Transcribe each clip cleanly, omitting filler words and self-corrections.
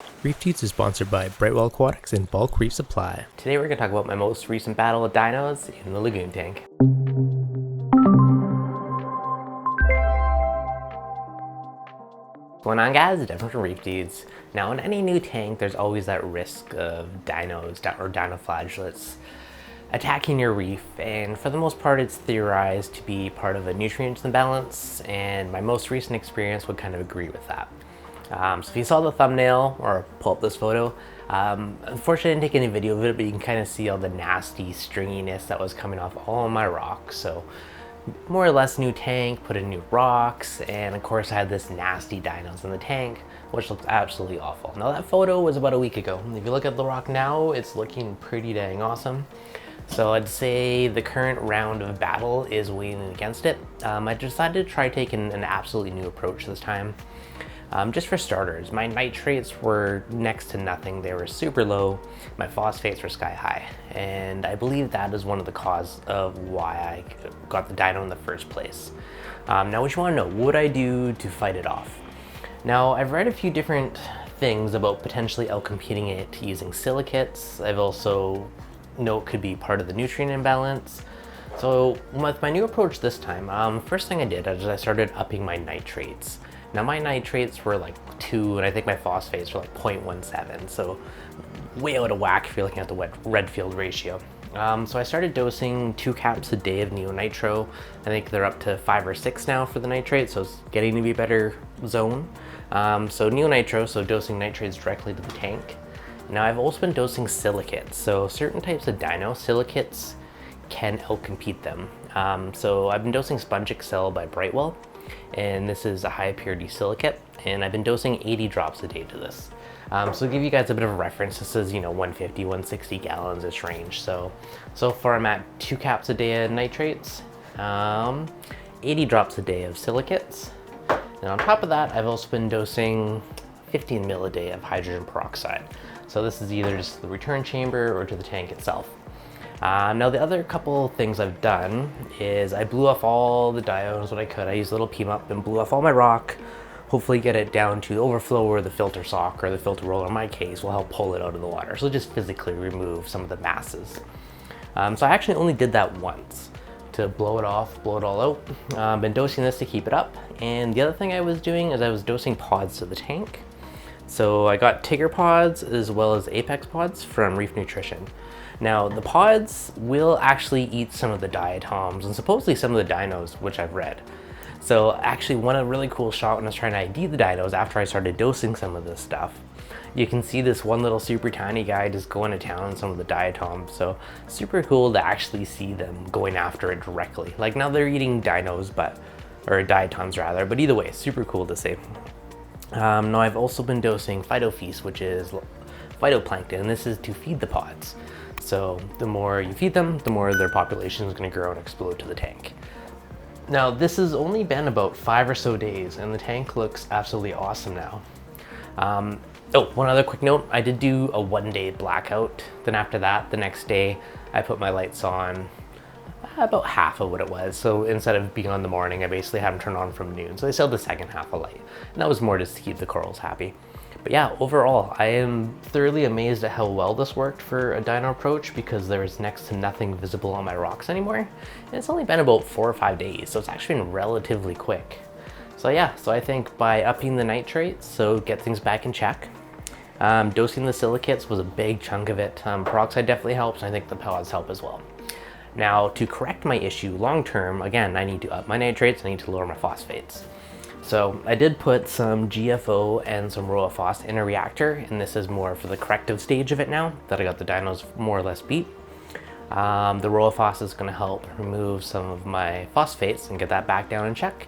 ReefDudes is sponsored by Brightwell Aquatics and Bulk Reef Supply. Today we're going to talk about my most recent battle with dinos in the Lagoon tank. What's going on, guys? It's Devin from Reef Dudes. Now, in any new tank, there's always that risk of dinos or dinoflagellates attacking your reef, and for the most part it's theorized to be part of a nutrient imbalance, and my most recent experience would kind of agree with that. So if you saw the thumbnail or pull up this photo, unfortunately I didn't take any video of it, but you can kind of see all the nasty stringiness that was coming off all my rocks. So more or less new tank, put in new rocks, and of course I had this nasty dinos in the tank, which looked absolutely awful. Now that photo was about a week ago. If you look at the rock now, it's looking pretty dang awesome. So I'd say the current round of battle is winning against it. I decided to try taking an absolutely new approach this time. Just for starters, my nitrates were next to nothing. They were super low. My phosphates were sky high. And I believe that is one of the cause of why I got the dino in the first place. Now what you want to know, what would I do to fight it off? Now I've read a few different things about potentially outcompeting it using silicates. I've also know it could be part of the nutrient imbalance. So with my new approach this time, first thing I did is I started upping my nitrates. Now my nitrates were like 2, and I think my phosphates were like 0.17, so way out of whack if you're looking at the red field ratio. So I started dosing 2 caps a day of neonitro. I think they're up to 5 or 6 now for the nitrate, so it's getting to be a better zone. So neonitro, so dosing nitrates directly to the tank. Now I've also been dosing silicates, so certain types of dino silicates can outcompete them. So I've been dosing Sponge Excel by Brightwell, and this is a high purity silicate, and I've been dosing 80 drops a day to this. So to give you guys a bit of a reference, this is 150, 160 gallons ish range. So far I'm at 2 caps a day of nitrates, 80 drops a day of silicates, and on top of that I've also been dosing 15 mil a day of hydrogen peroxide. So this is either just to the return chamber or to the tank itself. Now the other couple things I've done is I blew off all the dinos when I could. I used a little P-Mup and blew off all my rock, hopefully get it down to overflow where the filter sock or the filter roller in my case will help pull it out of the water. So just physically remove some of the masses. So I actually only did that once to blow it off, blow it all out. Been dosing this to keep it up. And the other thing I was doing is I was dosing pods to the tank. So I got Tigger pods as well as Apex pods from Reef Nutrition. Now the pods will actually eat some of the diatoms and supposedly some of the dinos, which I've read. So actually one really cool shot when I was trying to ID the dinos after I started dosing some of this stuff. You can see this one little super tiny guy just going to town on some of the diatoms. So super cool to actually see them going after it directly. Like now they're eating dinos, or diatoms rather, but either way, super cool to see. Now I've also been dosing Phytofeast, which is phytoplankton, and this is to feed the pods. So the more you feed them, the more their population is going to grow and explode to the tank. Now this has only been about 5 or so days, and the tank looks absolutely awesome now. One other quick note, I did do a 1-day blackout. Then after that, the next day, I put my lights on about half of what it was. So instead of being on the morning, I basically had them turn on from noon. So they still had the second half of light. And that was more just to keep the corals happy. But yeah, overall, I am thoroughly amazed at how well this worked for a dino approach, because there's next to nothing visible on my rocks anymore. And it's only been about 4 or 5 days, so it's actually been relatively quick. So yeah, so I think by upping the nitrates, so get things back in check. Dosing the silicates was a big chunk of it. Peroxide definitely helps, and I think the pods help as well. Now, to correct my issue long term, again, I need to up my nitrates, I need to lower my phosphates. So I did put some GFO and some RoaPhos in a reactor, and this is more for the corrective stage of it now that I got the dinos more or less beat. The RoaPhos is going to help remove some of my phosphates and get that back down in check.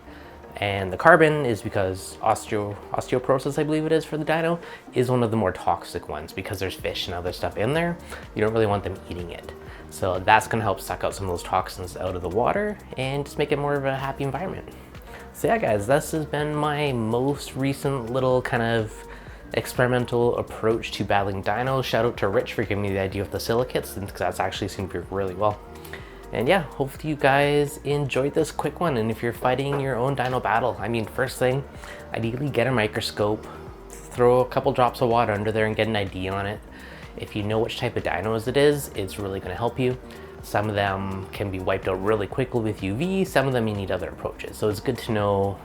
And the carbon is because Ostreopsis, I believe it is for the dino, is one of the more toxic ones because there's fish and other stuff in there. You don't really want them eating it. So that's going to help suck out some of those toxins out of the water and just make it more of a happy environment. So yeah guys, this has been my most recent little kind of experimental approach to battling dinos. Shout out to Rich for giving me the idea of the silicates, because that's actually seemed to work really well. And yeah, hopefully you guys enjoyed this quick one. And if you're fighting your own dino battle, I mean, first thing, ideally get a microscope, throw a couple drops of water under there and get an ID on it. If you know which type of dinos it is, it's really going to help you. Some of them can be wiped out really quickly with UV, some of them you need other approaches. So it's good to know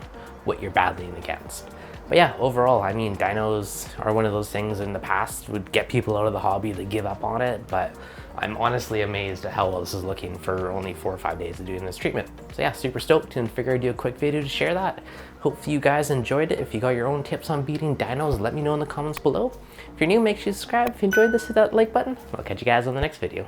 what you're battling against. But yeah, overall, I mean, dinos are one of those things in the past would get people out of the hobby to give up on it, but I'm honestly amazed at how well this is looking for only 4 or 5 days of doing this treatment. So yeah, super stoked and figured I'd do a quick video to share that. Hope you guys enjoyed it. If you got your own tips on beating dinos, let me know in the comments below. If you're new, make sure you subscribe. If you enjoyed this, hit that like button. I'll catch you guys on the next video.